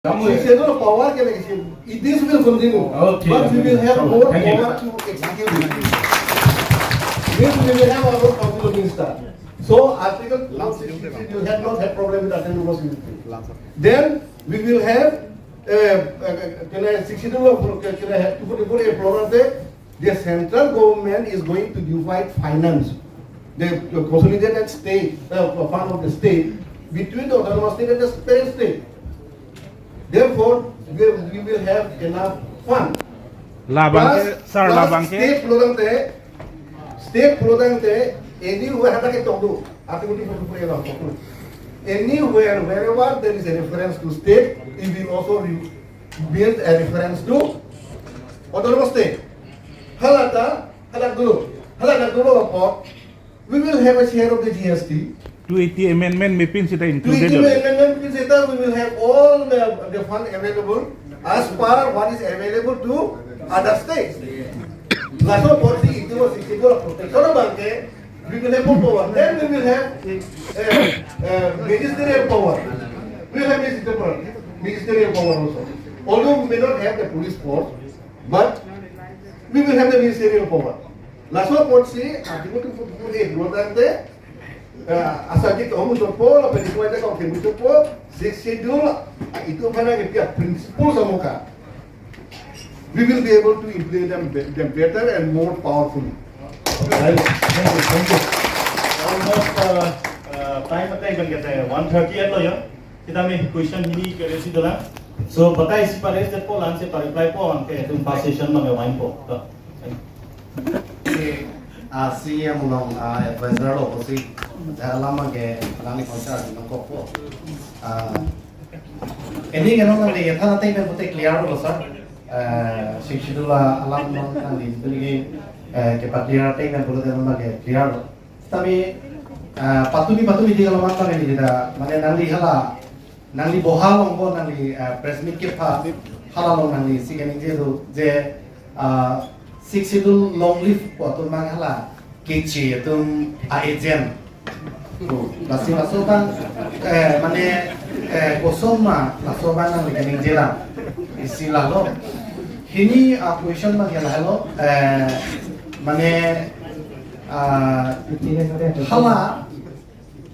Schedule power can execute. This will continue, but we will have more power to execute it. This we will have our council minister. So Article 166, you have not had problem with Article 163. Then we will have can I 62 can I have to put a program there? The central government is going to divide finance, the consolidated state fund of the state between the autonomous state and the parent state. Therefore, we will have enough fund. State program te anywhere hata talk do. Anywhere, wherever there is a reference to state, it will also build a reference to autonomous state. Halata dulu, we will have a share of the GST. 280 amendment may included. 280 amendment means that we will have all the fund available as per what is available to other states. Lasso policy it was 60 protection of bank. We will have more power. Then we will have ministerial power. We will have ministerial power also. Although we may not have the police force, but we will have the ministerial power. Lasso policy article 248 asal kita omong sopo, apa di kuat kita omong sopo, schedule itu mana kita principle samuka. We will be able to implement them better and more powerfully. Thank you. Almost time attack बन गया है 1:30 लो यो kita में question ini करे सी दला so बताइए इस पर इस po लान से पर reply po अंके तुम पास session में वाइन po तो CM long advisor lo si lama ke lani kontra di nongko po ini kan orang ni thana tay men bote clear lo sir sikshidula alam non tan di beli ke patia tay men bote nama ke clear lo tapi patuni di kalau mata ni kita mana nali bohal long bo nali press meet ke pa hala long nali si kan je do je sikshidul long leaf po tu mang hala kici tum agent masih kan mana kosoma lasoban nang lagi jela istilah lo ini question mang halo mana hala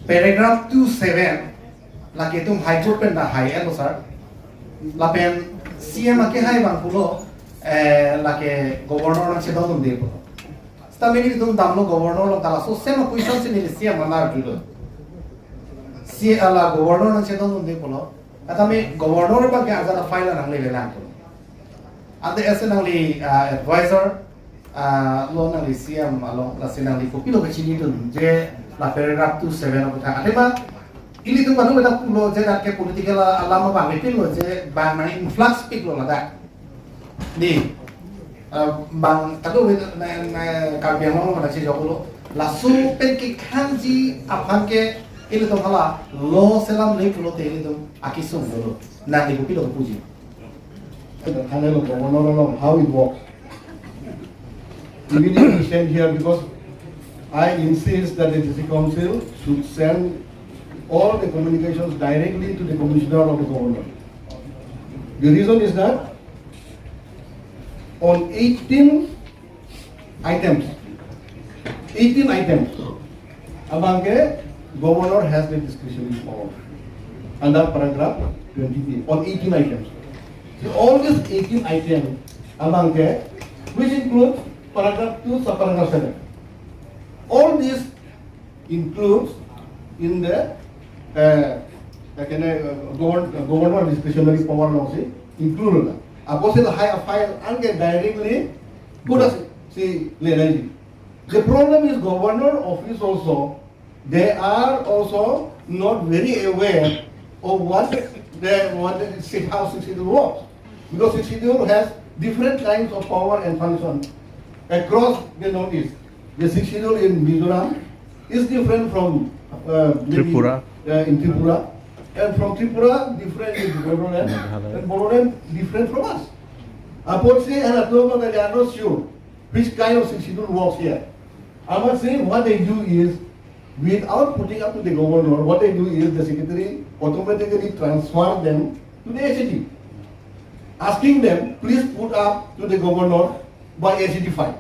paragraph 27 lagi tum high court pen dah high elo sir lapen CM ke high bang pulo lagi governor nang sedang tum deh pulo Tapi ini tuh damlo governor lo kalau sosial question sih nih siapa mana dulu si ala governor nanti tuh nih pulo tapi governor pakai aja file nang level nang pulo ada ese nang li advisor lo nang li siam lo la nang li kopi lo kecil itu je la paragraph 27 apa tak ada mah ini tuh kan udah pulo je nak ke political alama bang itu lo je bang nang influx speak lo lah nih bang kalau kabian orang mana sih jauh langsung pergi kanji apa ke ini tuh kalau lo selam lagi pulau ini tuh akisum dulu nanti kopi lo puji. Karena lo ngomong how it works. We need to stand here because I insist that the district council should send all the communications directly to the commissioner of the governor. The reason is that on 18 items, among the governor has the discretionary power under paragraph 23 on 18 items. So all these 18 items among the, which includes paragraph 2 subparagraph 7. All this includes in the governor discretionary power also included. Apostle high file and get directly put us see later. The problem is governor office also, they are also not very aware of what how 62 works. Because 62 has different kinds of power and function across the northeast. The 62 in Mizoram is different from Tripura. In Tripura. And from Tripura, different is Boroland, and Boroland different from us. Unfortunately, and at the moment, they are not sure which kind of 62 works here. I must say, what they do is, without putting up to the governor, what they do is the secretary automatically transfer them to the ACT, asking them, please put up to the governor by ACT 5.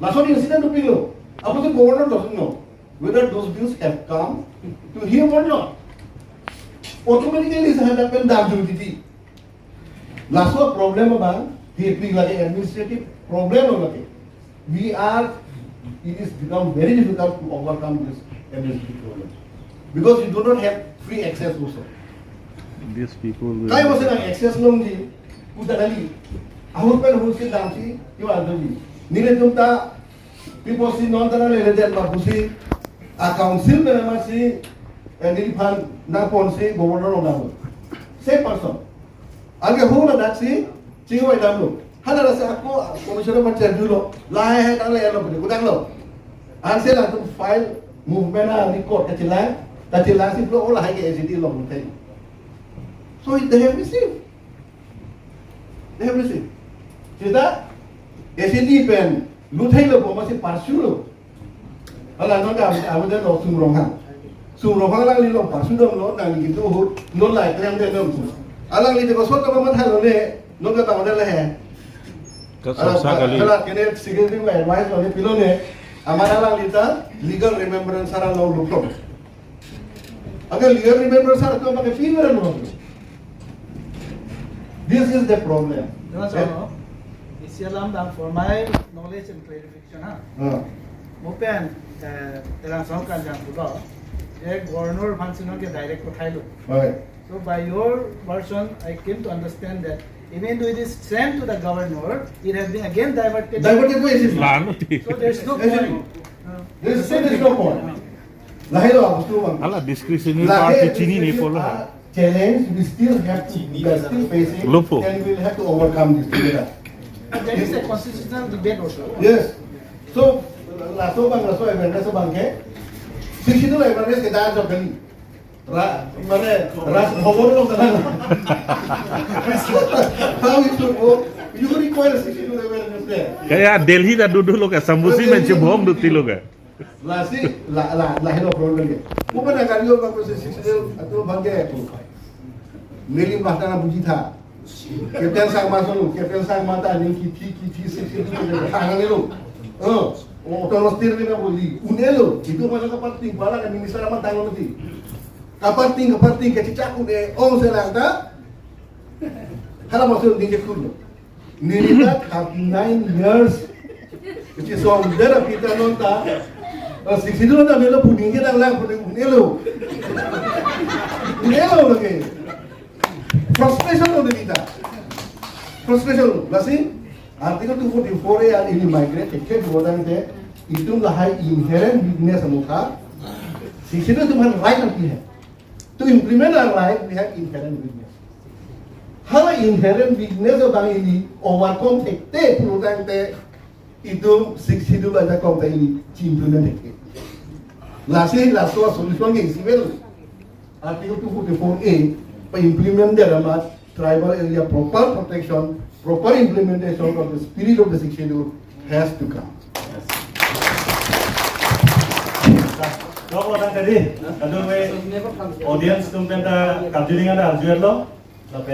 That's what incident to Pilo. About the governor doesn't know whether those bills have come to him or not. Automatically, it has happened that duty. That's what problem about the administrative problem. It is become very difficult to overcome this administrative problem because you do not have free access also. These people will... Kaya mo silang access nung di udalali. Ahon pa nung si Damsi, yung adali. Nilitong ta people si non tanang leledet mabusi a council na naman si nilipan na pon si governor ng Davao. Same person. Ang ho na dat si Chingoy Damlo. Hana na sa ako komisyoner man Cherdulo. Lahi hai tang layan lo kudang lo. Ang sila to file movement na record katilang si lo lahi ke ACT lo mutai. So they have received. They have received. Kita ACT pen lutai lo masih parsu lo. Alah non dah awak dah lo sumronghang lang li lo parsu dom lo nang gitu hut non lai kalian dah dom. Alang li teko sot kamu matai lo ne non dah tahu dah leh. Kalau kene security mai advice lo ne pilo ne amara lang lita legal remembrance sara lo lukom. Agar legal remembrance sara to pakai fee beran lo. This is the problem. No. Isialam dang for my knowledge and clarification Open telang songkan jang pulo. Governor Mansino ke direct uthai lo. So by your version, I came to understand that even though it is sent to the governor, it has been again diverted. Diverted to ACT. So there's no point. There's no point. Lahi lo aku tu bang. Alah discretionary party Chini ni pula. Challenge we still have to, we are still facing, Lupo. and we will have to overcome this together. There is a constitutional debate also. Yes. So, laso awareness bang ke. Sisi tu awareness kita ada kali. Mana ras hobor lo sana. How it should work? You require sisi tu awareness there. Kaya Delhi dah duduk lo ke sambusi men bom duti lo ke. Lahir problem dia. Bukan nak kali orang proses sisi atau bangke tu. Nelim bahkan puji tha. Kapten sang masuk, kapten sang mata ni kiti sisi tu tangan lu. Otonos tir ni nak boleh. Unelo itu macam kaparting bala kan minister amat tangan nanti. Kaparting kecicak udah selang ta. Kalau masuk ni kekul. Nilai 39 years. Which is on there kita nonta. Siksi dulu na melo puning kita lang unelo lagi. Frustration lo kita. Frustration. Lasi artikel 244 yang ini migrate ke bodan te itu lahai inherent weakness muka. Siksi itu cuma right nanti है. To implement our right we have inherent weakness. Hal inherent weakness orang ini overcome tekte bodan te itu siksi dulu ada kau ini implement tekte. Lasi laso solution ke civil article 244A by implement the tribal area proper protection, proper implementation of the spirit of the schedule has to come. Kalau orang tadi, aduh audience tu penta kajian ada ajuan lo, tapi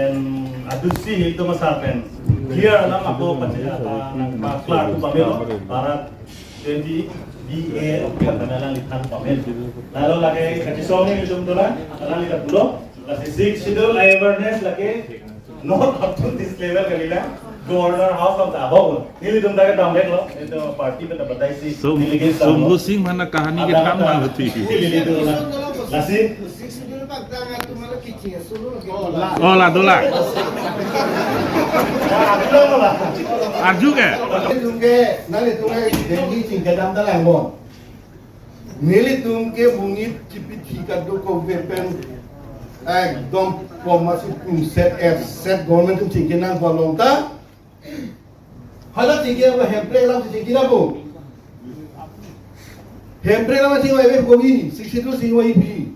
aduh sih itu masa pen. Clear lah aku percaya apa kelar tu pamelo barat 20 DA katakanlah lihat pamel. Lalu lagi kajian itu tu lah, lalu lihat dulu. Lagi six schedule awareness lagi not up to this level kali lah. Governor House of Davao. Ini तुम ताकि download लो. itu party पे तो बताई सी. Sungguh sing mana kahani kita tambah hati. Lasi. Oh lah dola. Arju ke? Tungke, nali tungke dengi cingkadam dalam bon. Nili tungke bunyi cipit hikat do ko vepen. Dom formasi set government tu cingkinan volonta. Hala cingkinan apa hempre lam cingkinan apa? Hempre lam cingkinan apa gogi? 62 cingkinan ipi.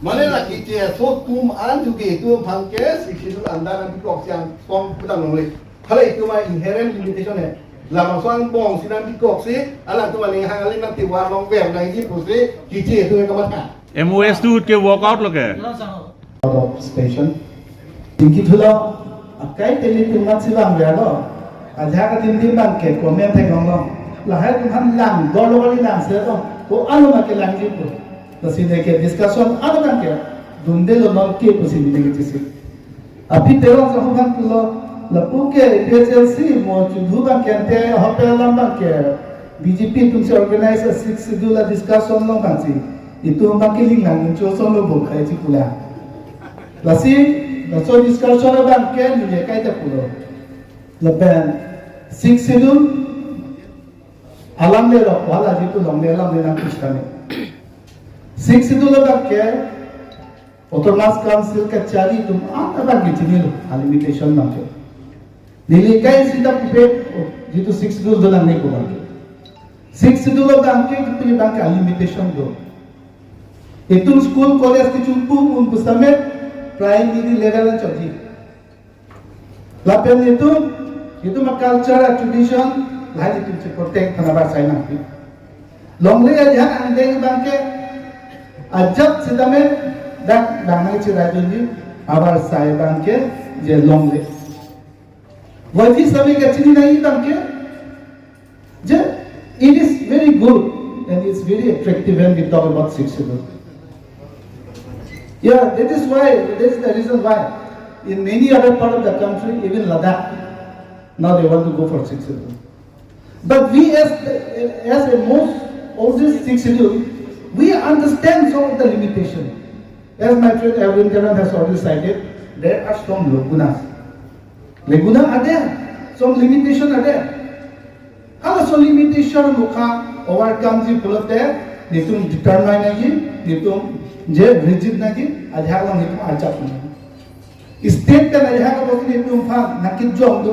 Mana lagi cie so tum an juga itu bangke 62 anda nanti kok yang pom kita nolak. Hala itu mah inherent limitation है. Lama soal bong sinan di kok sih, alam tu maling hangalin nanti warung web nanti pusing, kici itu yang kemat. MOS tu ke walk out lo ke. Lo sang. of station. Tingki thulo akai teli tumat sibang berado. Aja ka tim bang ke komen thai gong lo. La hai tum han lang dolo wali lang se to. Ko anu ma ke lang ji ko. To sine ke discussion anu bang ke dunde lo non ke ko sine ke chisi. Abhi tero sa huban tulo la pu ke PHLC mo chu du bang ke ante hotel lam bang ke BJP tum se organize a 6 schedule discussion lo bang si. Itu bang ke ling lang chu so lo bo khai chi pula. Lasi, so discussion about can you kai ta pulo. Laban 6 schedule alam le lo wala jitu long le alam le na kustane. 6 schedule about ke autonomous council ka chari tum aba ke chinil limitation na ke. Nili kai sita pupe jitu 6 schedule do lang ne ko banke. 6 schedule about ke jitu banke limitation do. Itu school college ke chumpu un pusame primary level and church. Lapen itu mak culture and tradition lain itu protect kanabar saya nanti. Longle aja ande bangke ajab sidame dak dangai cirajunji abar saya bangke je longle. Wajib sampai ke sini nahi bangke je it is very good and it's very attractive when we talk about 6 schedule. Yeah, that is the reason why in many other part of the country, even Ladakh, now they want to go for 6 schedule. But we as a most oldest 6 schedule, we understand some of the limitation. As my friend Erwin Karan has already cited, there are some lagunas. Laguna are there, some limitation are there. How some limitation mukha overcome the pulote, nitum determine naji, nitum je rigid naji ajha lang nitum ajap na state ka ajha ka bosni nitum fa nakit jong do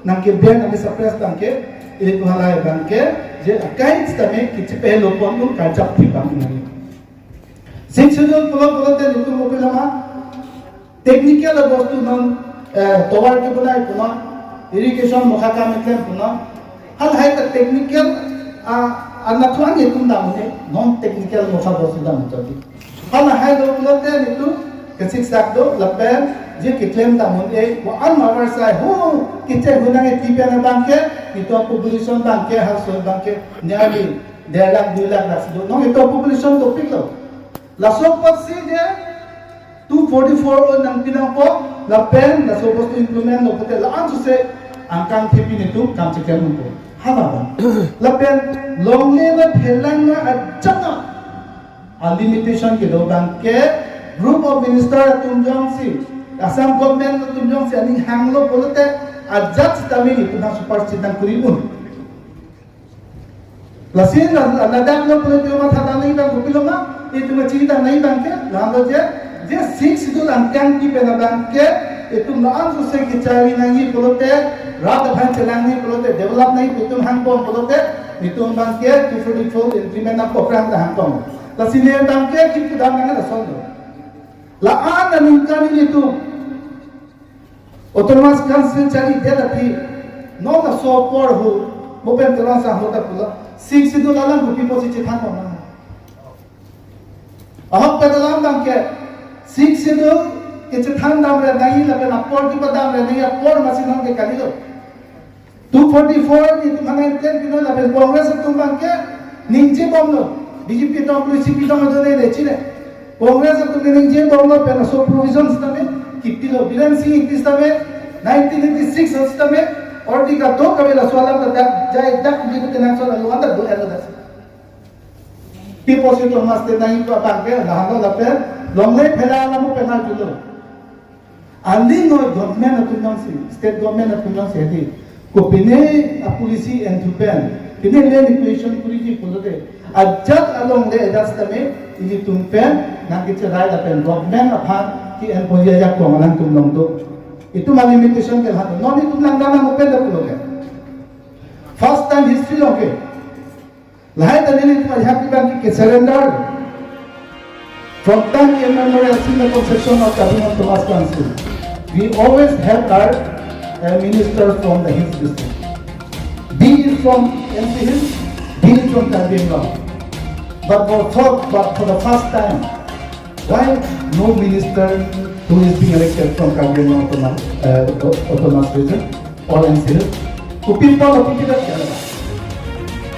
nakit ben ame suppress tanke ile tu halai banke je akai stame kichi pehlo pon dum ka jap thi bang nai schedule pulo te nitum opilama technical bostu non towar ke bunai puna irrigation mokha ka metlen puna hal hai ka technical anathuan nitum dam ne non technical mokha bostu dam choti Kalau hai do pulote itu kesik sakdo lepen je kitlem tamun wa an mawar sai ho kitche gunang e tipe na banke itu population banke household banke nearly 1.5 lakh 2 lakh ras do no itu population topik lo la sopat si je 244 nang pinang po lepen la sopat to implement no pote la an se angkang tipi itu kam cekel mo haba ba lepen long level phelang na ajana limitation ke do banke group of minister tunjong si Assam government tunjong si ani hanglo polote ajat tami ni tuna super sidang kuribun lasin ladang lo polote ma thada nahi bang gopiloma itu ma cita nahi banke lalo je 6 dul angkang ki pena banke itu naam se ki chari nahi polote rat bhan chelang ni polote develop nahi itu hangpom polote itu banke 244 implement na program da hangpom la sine bangke ki pudam na na sondo la an ningkan itu autonomous council chari de da thi no na so por hu mo pen tran sa ho ta pula 6 sidu la lang gupi posi che than na ahok pedalam bangke 6 sidu ke che than dam re nahi la pen apor ki padam re nahi apor masin ke kalilo 244 ni tumane ten pino la pen congress tum bangke ninje bomlo BJP to CP to madone ne chine Congress to ninje bomlo pena so provisions tame kitilo bilan sing ikis tame 1986 hos tame ortika do kabela swalam ta jai dak biku tenan so alu anda do elo das people to maste nahi to banke lahalo lape longle phela namu pena julo andi no government atunang state government atunang seti ko pine a policy and to pen pine le equation kuriji polote ajat along le adastame ini tumpen nang kiche rai la pen government aphan ki en poja jak ko malang tum long to itu ma limitation ke hat no ni tum lang dana mo pen da puloge first time history loge lahai ta ni tum happy bank ki surrender from time immemorial in the conception of cabinet Thomas council we always have our minister from the hills district be it from MP Hills be it from Karbin But for the first time, Why no minister who is being elected from Kargil autonomous region or NCL? To people of people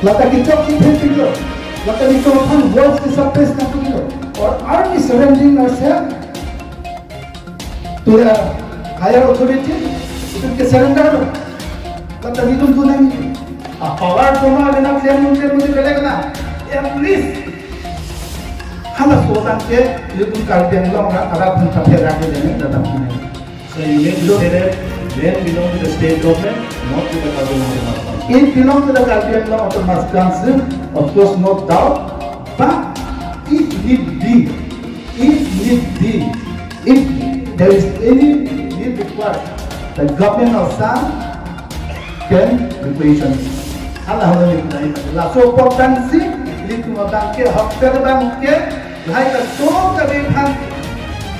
Lata kita kita Lata kita kan words is suppressed na kita. Or are we surrendering ourselves to the higher authority? Itu kita surrender. Lata kita tu nahi. Power cuma dengan claim mungkin beleg na. At least hana sotan ke itu Kargil ada pun tak lagi dengan dalam ini. So you mean to say that land belong to the state government, not to the Kargil autonomous council? It belongs to the Kargil autonomous council, of course, no doubt. But if need be, if there is any need required, the government of Assam can requisition. So potensi itu mengangkat hak terbangkit, hai ketua kebebasan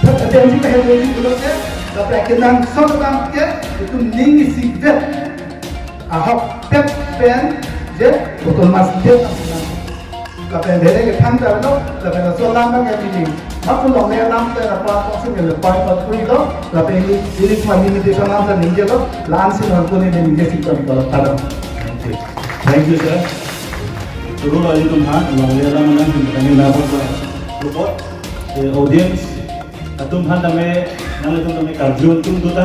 potensi kehidupan itu ke, tapi kita sebangkit itu ning sikit, hak pen je betul masjid. Tapi dari kita tahu, tapi soalan bagaimana ini? Maksud orang dalam apa maksudnya lepas waktu itu, tapi ini cuma limitation apa nih je lo, langsung orang ini nih sikit kalau tahu. Thank you, sir. Turun lagi Tuhan, orang mana kami dapat support audience. Tuhan kami, nanti kami kerja untuk